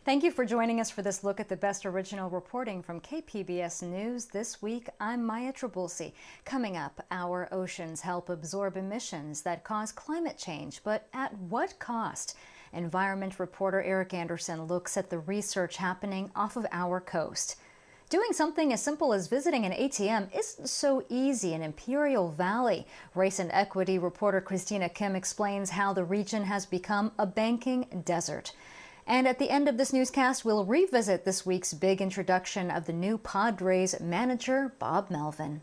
Thank you for joining us for this look at the best original reporting from KPBS News. This week, I'm Maya Trabulsi. Coming up, our oceans help absorb emissions that cause climate change, but at what cost? Environment reporter Eric Anderson looks at the research happening off of our coast. Doing something as simple as visiting an ATM isn't so easy in Imperial Valley. Race and equity reporter Christina Kim explains how the region has become a banking desert. And at the end of this newscast, we'll revisit this week's big introduction of the new Padres manager, Bob Melvin.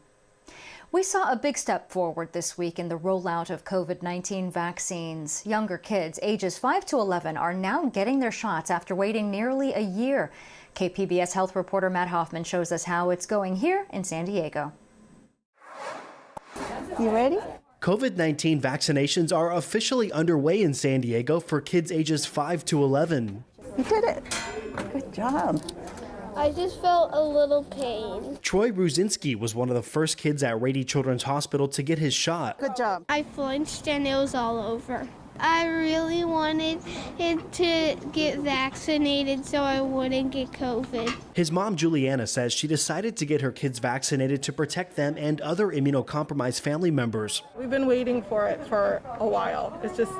We saw a big step forward this week in the rollout of COVID-19 vaccines. Younger kids, ages 5 to 11, are now getting their shots after waiting nearly a year. KPBS health reporter Matt Hoffman shows us how it's going here in San Diego. You ready? COVID-19 vaccinations are officially underway in San Diego for kids ages 5 to 11. You did it. Good job. I just felt a little pain. Troy Ruzinski was one of the first kids at Rady Children's Hospital to get his shot. Good job. I flinched and it was all over. I really wanted it to get vaccinated so I wouldn't get COVID. His mom, Juliana, says she decided to get her kids vaccinated to protect them and other immunocompromised family members. We've been waiting for it for a while. It's just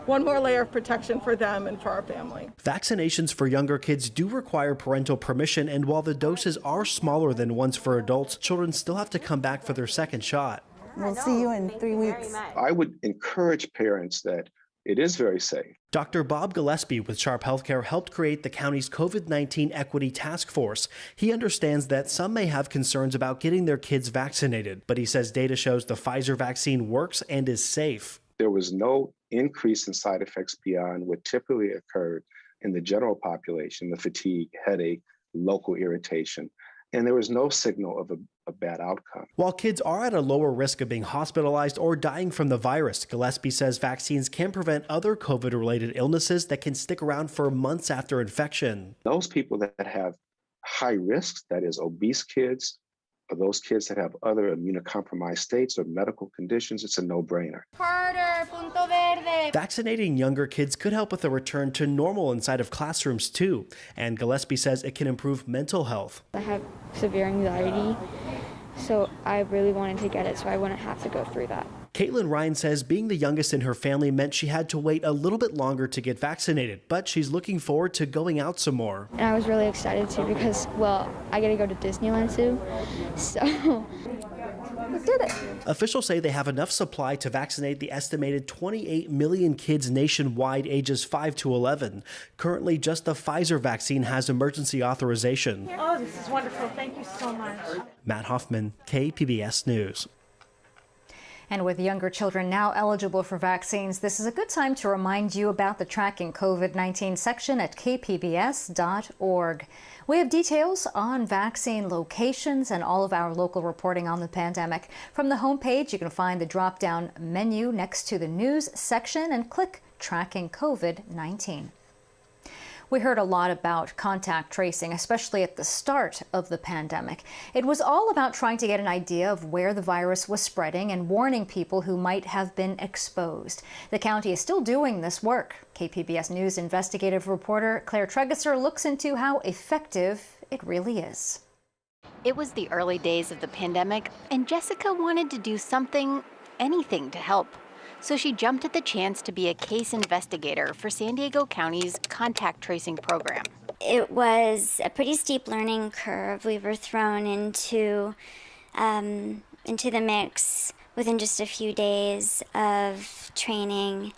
one more layer of protection for them and for our family. Vaccinations for younger kids do require parental permission, and while the doses are smaller than ones for adults, children still have to come back for their second shot. We'll see you in 3 weeks. I would encourage parents that it is very safe. Dr. Bob Gillespie with Sharp Healthcare helped create the county's COVID-19 Equity Task Force. He understands that some may have concerns about getting their kids vaccinated, but he says data shows the Pfizer vaccine works and is safe. There was no increase in side effects beyond what typically occurred in the general population, the fatigue, headache, local irritation, and there was no signal of a bad outcome. While kids are at a lower risk of being hospitalized or dying from the virus, Gillespie says vaccines can prevent other COVID-related illnesses that can stick around for months after infection. Those people that have high risks, that is obese kids, or those kids that have other immunocompromised states or medical conditions, it's a no-brainer. Vaccinating younger kids could help with a return to normal inside of classrooms too, and Gillespie says it can improve mental health. I have severe anxiety, so I really wanted to get it so I wouldn't have to go through that. Caitlin Ryan says being the youngest in her family meant she had to wait a little bit longer to get vaccinated, but she's looking forward to going out some more. And I was really excited too because, well, I get to go to Disneyland too, so You did it. Officials say they have enough supply to vaccinate the estimated 28 million kids nationwide ages 5 to 11. Currently, just the Pfizer vaccine has emergency authorization. Oh, this is wonderful. Thank you so much. Matt Hoffman, KPBS News. And with younger children now eligible for vaccines, this is a good time to remind you about the Tracking COVID-19 section at kpbs.org. We have details on vaccine locations and all of our local reporting on the pandemic. From the homepage, you can find the drop-down menu next to the news section and click Tracking COVID-19. We heard a lot about contact tracing, especially at the start of the pandemic. It was all about trying to get an idea of where the virus was spreading and warning people who might have been exposed. The county is still doing this work. KPBS News investigative reporter Claire Tregesser looks into how effective it really is. It was the early days of the pandemic, and Jessica wanted to do something, anything to help. So she jumped at the chance to be a case investigator for San Diego County's contact tracing program. It was a pretty steep learning curve. We were thrown into the mix within just a few days of training.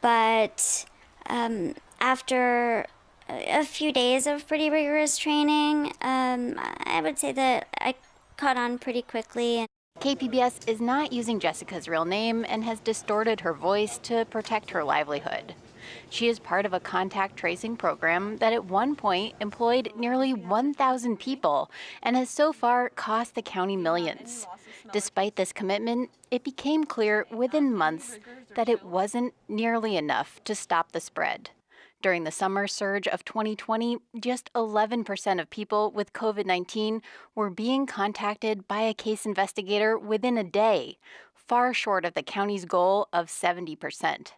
But after a few days of pretty rigorous training, I would say that I caught on pretty quickly. KPBS is not using Jessica's real name and has distorted her voice to protect her livelihood. She is part of a contact tracing program that at one point employed nearly 1,000 people and has so far cost the county millions. Despite this commitment, it became clear within months that it wasn't nearly enough to stop the spread. During the summer surge of 2020, just 11% of people with COVID-19 were being contacted by a case investigator within a day, far short of the county's goal of 70%.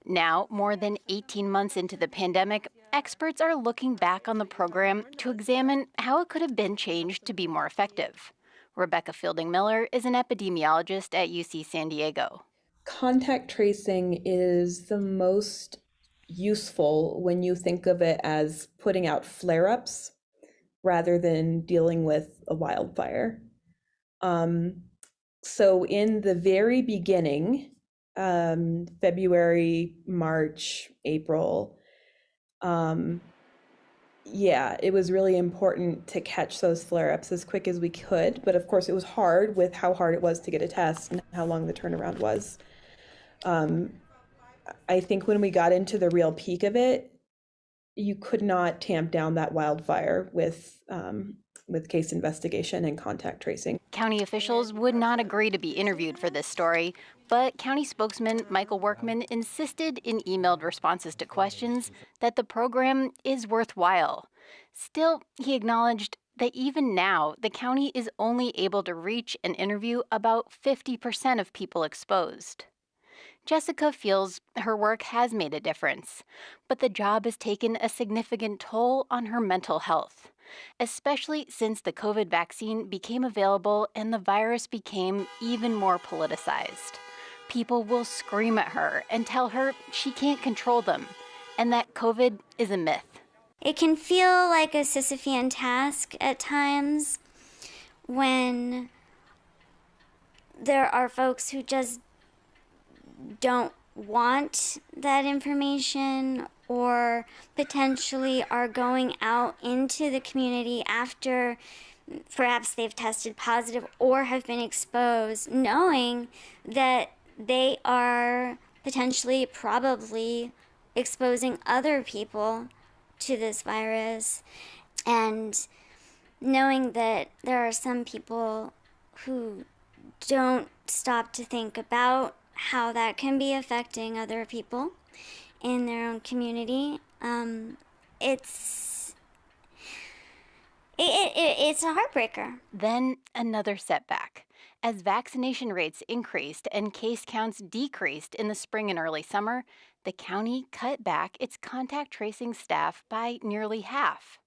Now, more than 18 months into the pandemic, experts are looking back on the program to examine how it could have been changed to be more effective. Rebecca Fielding-Miller is an epidemiologist at UC San Diego. Contact tracing is the most useful when you think of it as putting out flare-ups rather than dealing with a wildfire. So in the very beginning, February, March, April, it was really important to catch those flare-ups as quick as we could. But of course, it was hard with how hard it was to get a test and how long the turnaround was. I think when we got into the real peak of it, you could not tamp down that wildfire with case investigation and contact tracing. County officials would not agree to be interviewed for this story, but county spokesman Michael Workman insisted in emailed responses to questions that the program is worthwhile. Still, he acknowledged that even now, the county is only able to reach and interview about 50% of people exposed. Jessica feels her work has made a difference, but the job has taken a significant toll on her mental health, especially since the COVID vaccine became available and the virus became even more politicized. People will scream at her and tell her she can't control them, and that COVID is a myth. It can feel like a Sisyphean task at times when there are folks who just don't want that information or potentially are going out into the community after perhaps they've tested positive or have been exposed, knowing that they are potentially probably exposing other people to this virus, and knowing that there are some people who don't stop to think about how that can be affecting other people in their own community. It's a heartbreaker. Then another setback. As vaccination rates increased and case counts decreased in the spring and early summer, the county cut back its contact tracing staff by nearly half.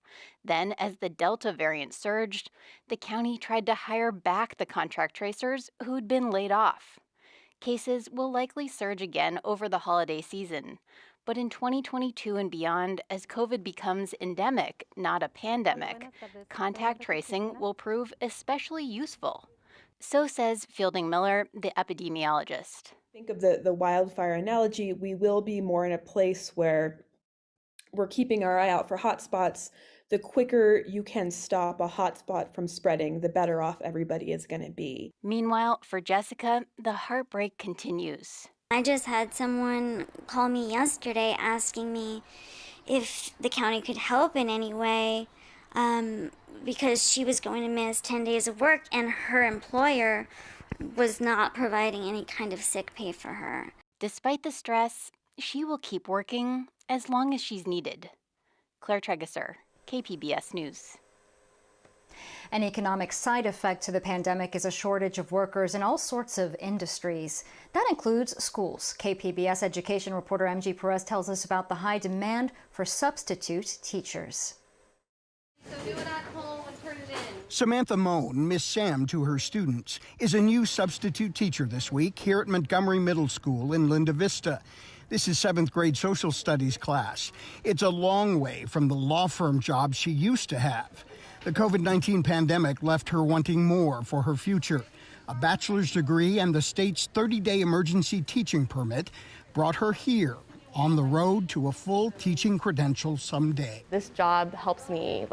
Then, as the Delta variant surged, the county tried to hire back the contract tracers who'd been laid off. Cases will likely surge again over the holiday season. But in 2022 and beyond, as COVID becomes endemic, not a pandemic, contact tracing will prove especially useful. So says Fielding-Miller, the epidemiologist. Think of the wildfire analogy. We will be more in a place where we're keeping our eye out for hotspots. The quicker you can stop a hotspot from spreading, the better off everybody is going to be. Meanwhile, for Jessica, the heartbreak continues. I just had someone call me yesterday asking me if the county could help in any way because she was going to miss 10 days of work and her employer was not providing any kind of sick pay for her. Despite the stress, she will keep working as long as she's needed. Claire Tregesser, KPBS News. An economic side effect to the pandemic is a shortage of workers in all sorts of industries. That includes schools. KPBS education reporter MG Perez tells us about the high demand for substitute teachers. So do it at home and turn it in. Samantha Moan, Miss Sam to her students, is a new substitute teacher this week here at Montgomery Middle School in Linda Vista. This is 7th grade social studies class. It's a long way from the law firm job she used to have. The COVID-19 pandemic left her wanting more for her future. A bachelor's degree and the state's 30-day emergency teaching permit brought her here, on the road to a full teaching credential someday. This job helps me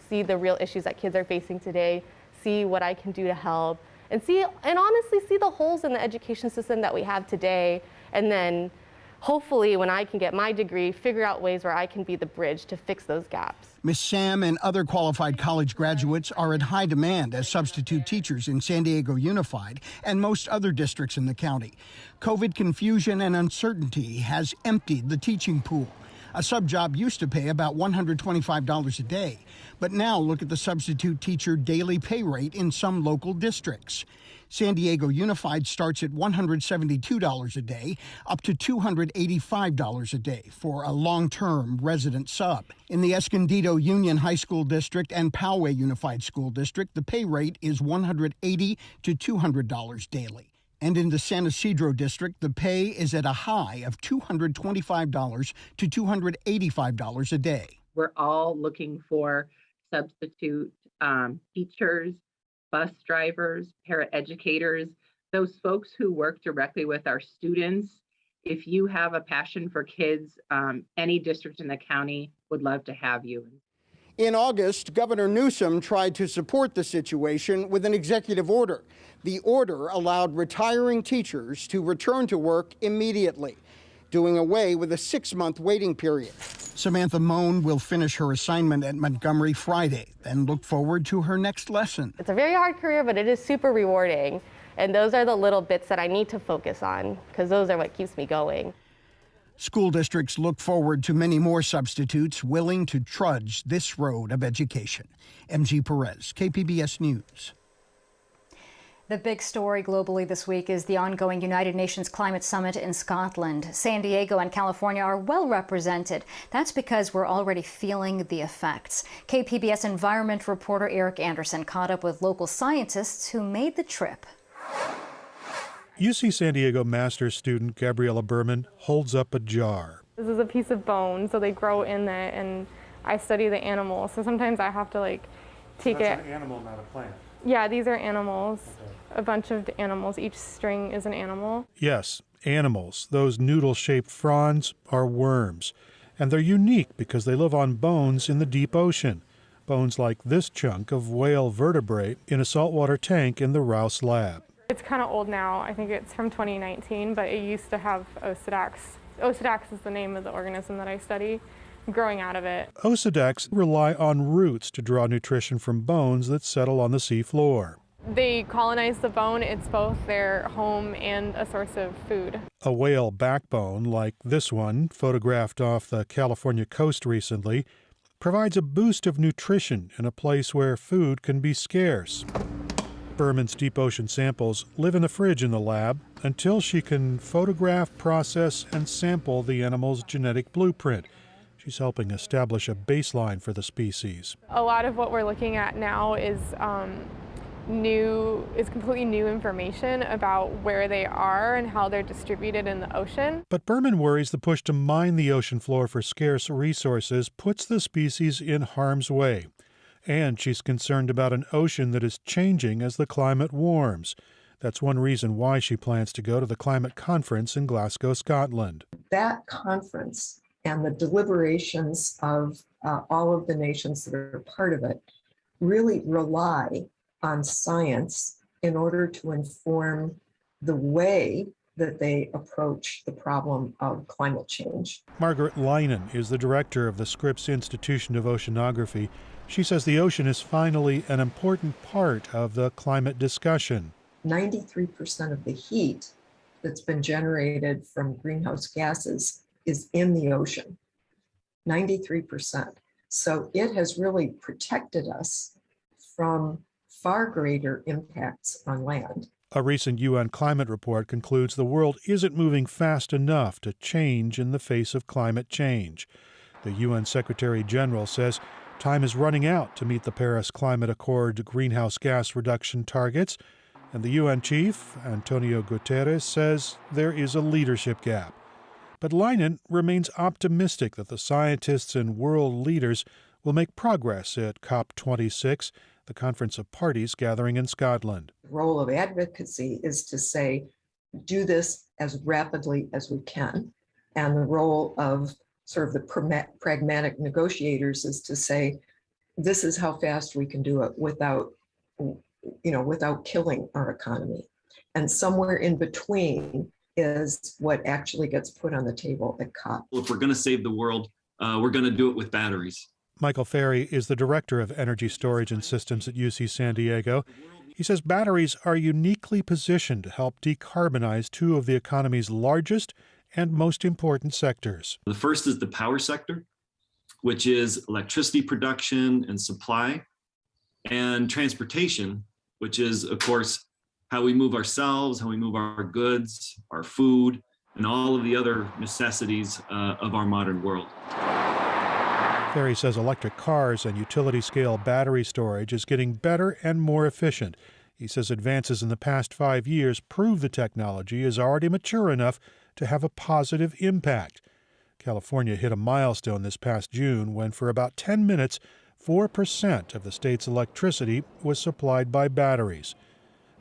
see the real issues that kids are facing today, see what I can do to help, and honestly see the holes in the education system that we have today, and then hopefully when I can get my degree, figure out ways where I can be the bridge to fix those gaps. Miss Sam and other qualified college graduates are in high demand as substitute teachers in San Diego Unified and most other districts in the county. COVID confusion and uncertainty has emptied the teaching pool. A sub job used to pay about $125 a day, but now look at the substitute teacher daily pay rate in some local districts. San Diego Unified starts at $172 a day, up to $285 a day for a long-term resident sub. In the Escondido Union High School District and Poway Unified School District, the pay rate is $180 to $200 daily. And in the San Isidro District, the pay is at a high of $225 to $285 a day. We're all looking for substitute teachers, bus drivers, paraeducators, those folks who work directly with our students. If you have a passion for kids, any district in the county would love to have you. In August, Governor Newsom tried to support the situation with an executive order. The order allowed retiring teachers to return to work immediately, doing away with a 6-month waiting period. Samantha Moan will finish her assignment at Montgomery Friday, then look forward to her next lesson. It's a very hard career, but it is super rewarding. And those are the little bits that I need to focus on, because those are what keeps me going. School districts look forward to many more substitutes willing to trudge this road of education. MG Perez, KPBS News. The big story globally this week is the ongoing United Nations Climate Summit in Scotland. San Diego and California are well represented. That's because we're already feeling the effects. KPBS environment reporter Eric Anderson caught up with local scientists who made the trip. UC San Diego master's student Gabriella Berman holds up a jar. This is a piece of bone, so they grow in there, and I study the animals. So sometimes I have to take it. That's an animal, not a plant. Yeah, these are animals. Okay. A bunch of animals. Each string is an animal. Yes, animals. Those noodle-shaped fronds are worms. And they're unique because they live on bones in the deep ocean. Bones like this chunk of whale vertebrate in a saltwater tank in the Rouse lab. It's kind of old now. I think it's from 2019, but it used to have Osedax. Osedax is the name of the organism that I study. Growing out of it. Osedax rely on roots to draw nutrition from bones that settle on the sea floor. They colonize the bone. It's both their home and a source of food. A whale backbone, like this one, photographed off the California coast recently, provides a boost of nutrition in a place where food can be scarce. Berman's deep ocean samples live in the fridge in the lab until she can photograph, process, and sample the animal's genetic blueprint. She's helping establish a baseline for the species. A lot of what we're looking at now is completely new information about where they are and how they're distributed in the ocean. But Berman worries the push to mine the ocean floor for scarce resources puts the species in harm's way. And she's concerned about an ocean that is changing as the climate warms. That's one reason why she plans to go to the climate conference in Glasgow, Scotland. That conference and the deliberations of all of the nations that are part of it really rely on science in order to inform the way that they approach the problem of climate change. Margaret Leinen is the director of the Scripps Institution of Oceanography. She says the ocean is finally an important part of the climate discussion. 93% of the heat that's been generated from greenhouse gases is in the ocean, 93%. So it has really protected us from far greater impacts on land. A recent UN climate report concludes the world isn't moving fast enough to change in the face of climate change. The UN Secretary General says time is running out to meet the Paris Climate Accord greenhouse gas reduction targets, and the UN chief, Antonio Guterres, says there is a leadership gap. But Leinen remains optimistic that the scientists and world leaders will make progress at COP26, the Conference of Parties gathering in Scotland. The role of advocacy is to say, do this as rapidly as we can. And the role of sort of the pragmatic negotiators is to say, this is how fast we can do it without killing our economy. And somewhere in between is what actually gets put on the table at COP. If we're going to save the world, we're going to do it with batteries. Michael Ferry is the director of energy storage and systems at UC San Diego. He says batteries are uniquely positioned to help decarbonize two of the economy's largest and most important sectors. The first is the power sector, which is electricity production and supply, and transportation, which is, of course, how we move ourselves, how we move our goods, our food, and all of the other necessities of our modern world. Ferry says electric cars and utility-scale battery storage is getting better and more efficient. He says advances in the past 5 years prove the technology is already mature enough to have a positive impact. California hit a milestone this past June when, for about 10 minutes, 4% of the state's electricity was supplied by batteries.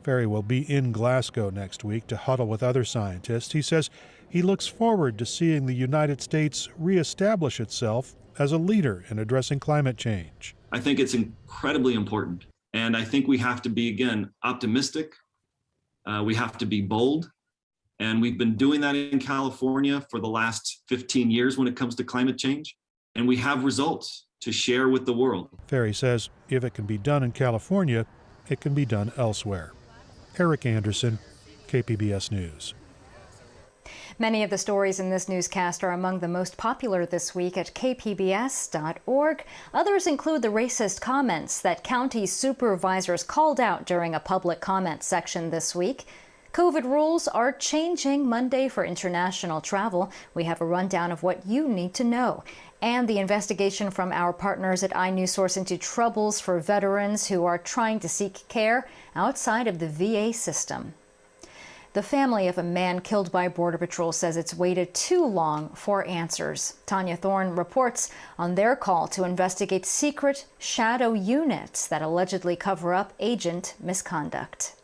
Ferry will be in Glasgow next week to huddle with other scientists. He says he looks forward to seeing the United States reestablish itself as a leader in addressing climate change. I think it's incredibly important. And I think we have to be, again, optimistic. We have to be bold. And we've been doing that in California for the last 15 years when it comes to climate change. And we have results to share with the world. Ferry says if it can be done in California, it can be done elsewhere. Eric Anderson, KPBS News. Many of the stories in this newscast are among the most popular this week at kpbs.org. Others include the racist comments that county supervisors called out during a public comment section this week. COVID rules are changing Monday for international travel. We have a rundown of what you need to know. And the investigation from our partners at iNewsSource into troubles for veterans who are trying to seek care outside of the VA system. The family of a man killed by Border Patrol says it's waited too long for answers. Tanya Thorne reports on their call to investigate secret shadow units that allegedly cover up agent misconduct.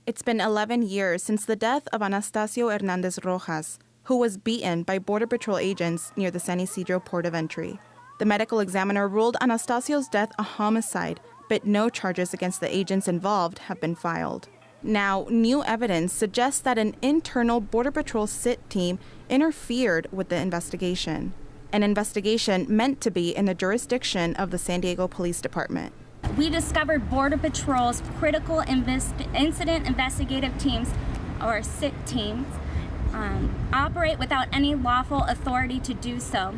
It's been 11 years since the death of Anastasio Hernandez Rojas, who was beaten by Border Patrol agents near the San Isidro port of entry. The medical examiner ruled Anastasio's death a homicide, but no charges against the agents involved have been filed. Now, new evidence suggests that an internal Border Patrol SIT team interfered with the investigation, an investigation meant to be in the jurisdiction of the San Diego Police Department. We discovered Border Patrol's critical incident investigative teams, or SIT teams, operate without any lawful authority to do so.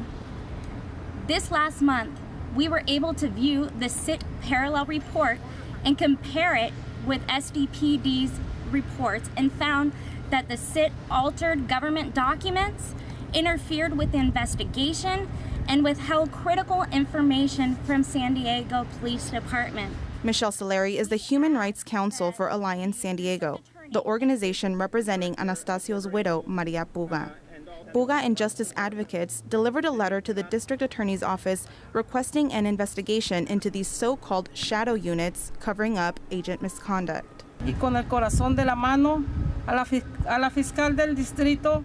This last month, we were able to view the SIT parallel report and compare it with SDPD's reports and found that the SIT altered government documents, interfered with the investigation, and withheld critical information from San Diego Police Department. Michelle Saleri is the Human Rights Counsel for Alliance San Diego, the organization representing Anastasio's widow, Maria Puga. Puga and justice advocates delivered a letter to the district attorney's office requesting an investigation into these so-called shadow units covering up agent misconduct.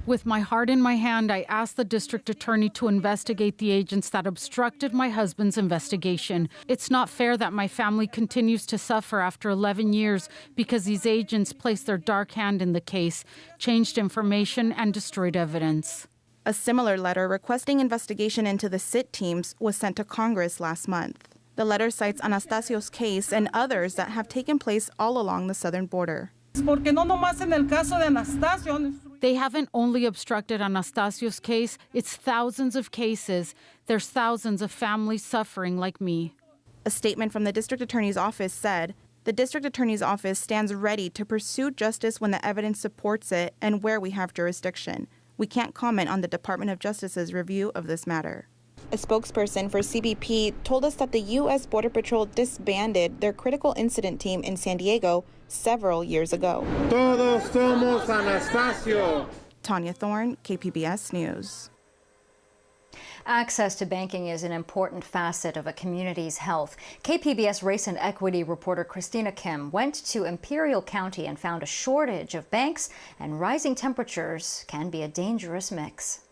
With my heart in my hand, I asked the district attorney to investigate the agents that obstructed my husband's investigation. It's not fair that my family continues to suffer after 11 years because these agents placed their dark hand in the case, changed information, and destroyed evidence. A similar letter requesting investigation into the SIT teams was sent to Congress last month. The letter cites Anastasio's case and others that have taken place all along the southern border. They haven't only obstructed Anastasio's case, it's thousands of cases. There's thousands of families suffering like me. A statement from the district attorney's office said, the district attorney's office stands ready to pursue justice when the evidence supports it and where we have jurisdiction. We can't comment on the Department of Justice's review of this matter. A spokesperson for CBP told us that the U.S. Border Patrol disbanded their critical incident team in San Diego several years ago. Todos somos Anastasio. Tanya Thorne, KPBS News. Access to banking is an important facet of a community's health. KPBS race and equity reporter Christina Kim went to Imperial County and found a shortage of banks, and rising temperatures can be a dangerous mix.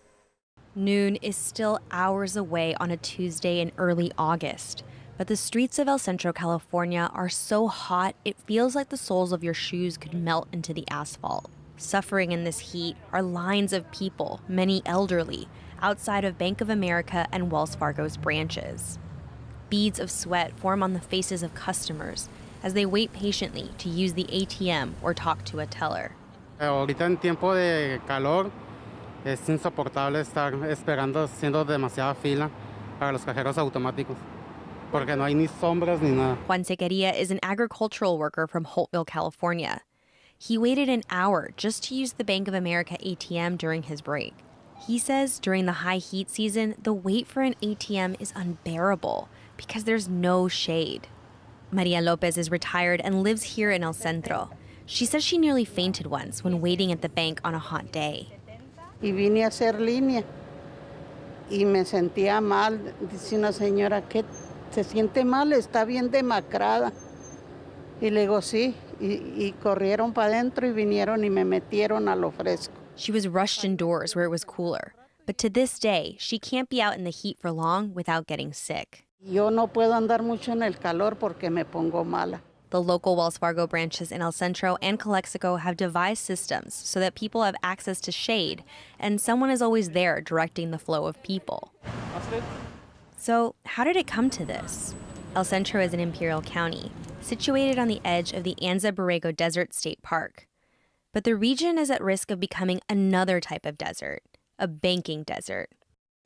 Noon is still hours away on a Tuesday in early August, but the streets of El Centro, California are so hot it feels like the soles of your shoes could melt into the asphalt. Suffering in this heat are lines of people, many elderly, outside of Bank of America and Wells Fargo's branches. Beads of sweat form on the faces of customers as they wait patiently to use the ATM or talk to a teller. Ahorita en tiempo de calor, Es insoportable estar esperando, siendo demasiada fila para los cajeros automáticos, porque no hay ni sombras ni nada. Juan Sequeria is an agricultural worker from Holtville, California. He waited an hour just to use the Bank of America ATM during his break. He says during the high heat season, the wait for an ATM is unbearable because there's no shade. Maria Lopez is retired and lives here in El Centro. She says she nearly fainted once when waiting at the bank on a hot day. Y vine a hacer línea y me sentía mal. Dice una señora que se siente mal, está bien demacrada. Y le digo sí, y corrieron para adentro y vinieron y me metieron a lo fresco. She was rushed indoors where it was cooler, but to this day, she can't be out in the heat for long without getting sick. Yo no puedo andar mucho en el calor porque me pongo mala. The local Wells Fargo branches in El Centro and Calexico have devised systems so that people have access to shade, and someone is always there directing the flow of people. So, how did it come to this? El Centro is in Imperial County, situated on the edge of the Anza Borrego Desert State Park. But the region is at risk of becoming another type of desert, a banking desert.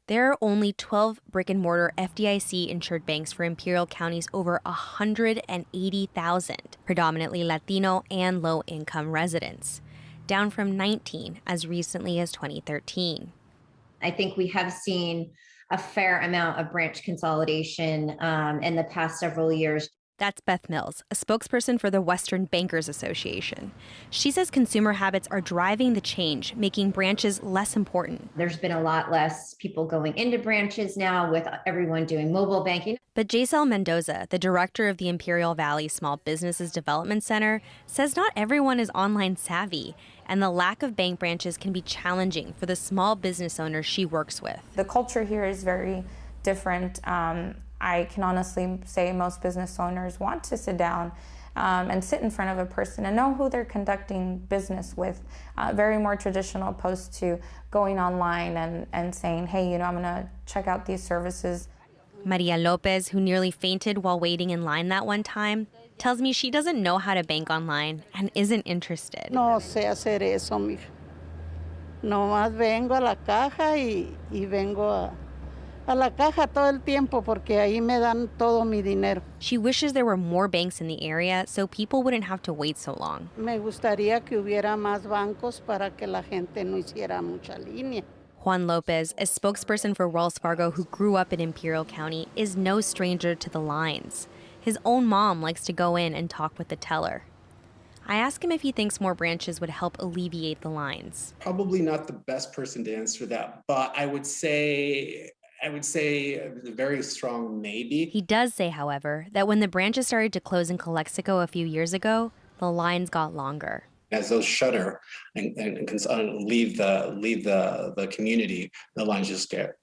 There are only 12 brick-and-mortar FDIC-insured banks for Imperial County's over 180,000, predominantly Latino and low-income residents, down from 19 as recently as 2013. I think we have seen a fair amount of branch consolidation in the past several years. That's Beth Mills, a spokesperson for the Western Bankers Association. She says consumer habits are driving the change, making branches less important. There's been a lot less people going into branches now with everyone doing mobile banking. But Jaisel Mendoza, the director of the Imperial Valley Small Businesses Development Center, says not everyone is online savvy, and the lack of bank branches can be challenging for the small business owners she works with. The culture here is very different. I can honestly say most business owners want to sit down and sit in front of a person and know who they're conducting business with. Very more traditional opposed to going online and saying, hey, you know, I'm gonna check out these services. Maria Lopez, who nearly fainted while waiting in line that one time, tells me she doesn't know how to bank online and isn't interested. No sé hacer eso, mija. Nomás vengo a la caja y vengo a la caja todo el tiempo porque ahí me dan todo mi dinero. She wishes there were more banks in the area so people wouldn't have to wait so long. Me gustaría que hubiera más bancos para que la gente no hiciera mucha línea. Juan Lopez, a spokesperson for Wells Fargo who grew up in Imperial County, is no stranger to the lines. His own mom likes to go in and talk with the teller. I ask him if he thinks more branches would help alleviate the lines. Probably not the best person to answer that, but I would say a very strong maybe. He does say, however, that when the branches started to close in Calexico a few years ago, the lines got longer. As those shutter and leave the community, the lines just get,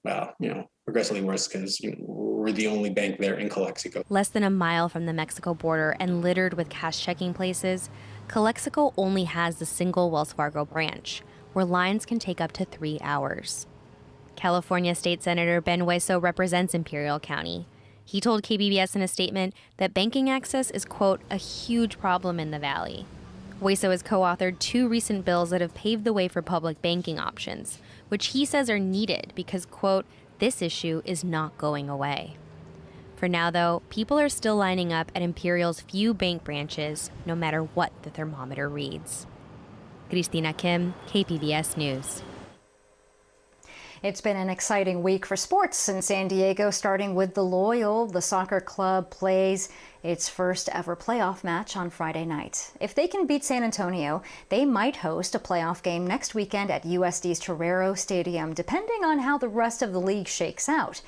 progressively worse because we're the only bank there in Calexico. Less than a mile from the Mexico border and littered with cash checking places, Calexico only has the single Wells Fargo branch, where lines can take up to 3 hours. California State Senator Ben Hueso represents Imperial County. He told KPBS in a statement that banking access is, quote, a huge problem in the valley. Hueso has co-authored 2 recent bills that have paved the way for public banking options, which he says are needed because, quote, this issue is not going away. For now, though, people are still lining up at Imperial's few bank branches, no matter what the thermometer reads. Cristina Kim, KPBS News. It's been an exciting week for sports in San Diego, starting with the Loyal. The soccer club plays its first ever playoff match on Friday night. If they can beat San Antonio, they might host a playoff game next weekend at USD's Torero Stadium, depending on how the rest of the league shakes out.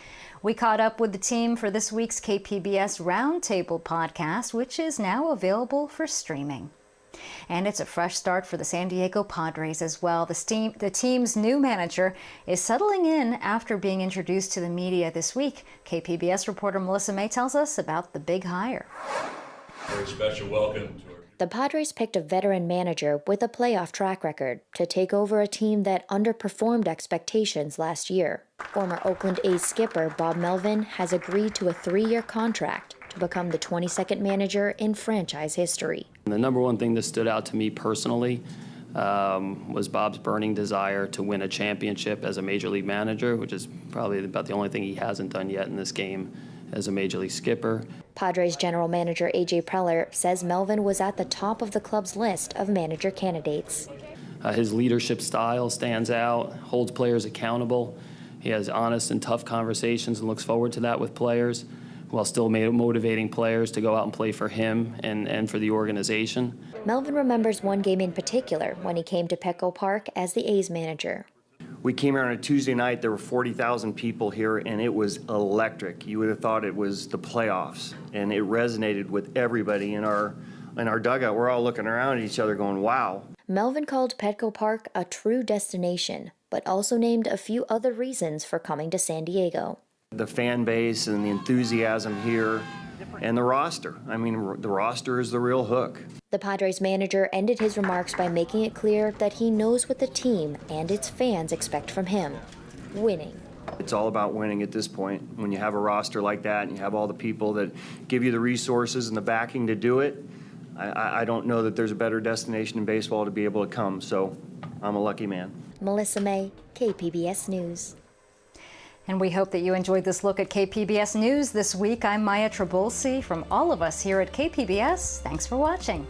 We caught up with the team for this week's KPBS Roundtable podcast, which is now available for streaming. And it's a fresh start for the San Diego Padres as well. The team's new manager is settling in after being introduced to the media this week. KPBS reporter Melissa May tells us about the big hire. Very special welcome to our... The Padres picked a veteran manager with a playoff track record to take over a team that underperformed expectations last year. Former Oakland A's skipper Bob Melvin has agreed to a 3-year contract to become the 22nd manager in franchise history. The number one thing that stood out to me personally was Bob's burning desire to win a championship as a major league manager, which is probably about the only thing he hasn't done yet in this game as a major league skipper. Padres general manager A.J. Preller says Melvin was at the top of the club's list of manager candidates. His leadership style stands out, holds players accountable. He has honest and tough conversations and looks forward to that with players, while still motivating players to go out and play for him and for the organization. Melvin remembers one game in particular when he came to Petco Park as the A's manager. We came here on a Tuesday night, there were 40,000 people here, and it was electric. You would have thought it was the playoffs, and it resonated with everybody in our dugout. We're all looking around at each other going, wow. Melvin called Petco Park a true destination, but also named a few other reasons for coming to San Diego. The fan base and the enthusiasm here and the roster. I mean, the roster is the real hook. The Padres manager ended his remarks by making it clear that he knows what the team and its fans expect from him: winning. It's all about winning at this point. When you have a roster like that and you have all the people that give you the resources and the backing to do it, I don't know that there's a better destination in baseball to be able to come, so I'm a lucky man. Melissa May, KPBS News. And we hope that you enjoyed this look at KPBS News this week. I'm Maya Trabulsi. From all of us here at KPBS, thanks for watching.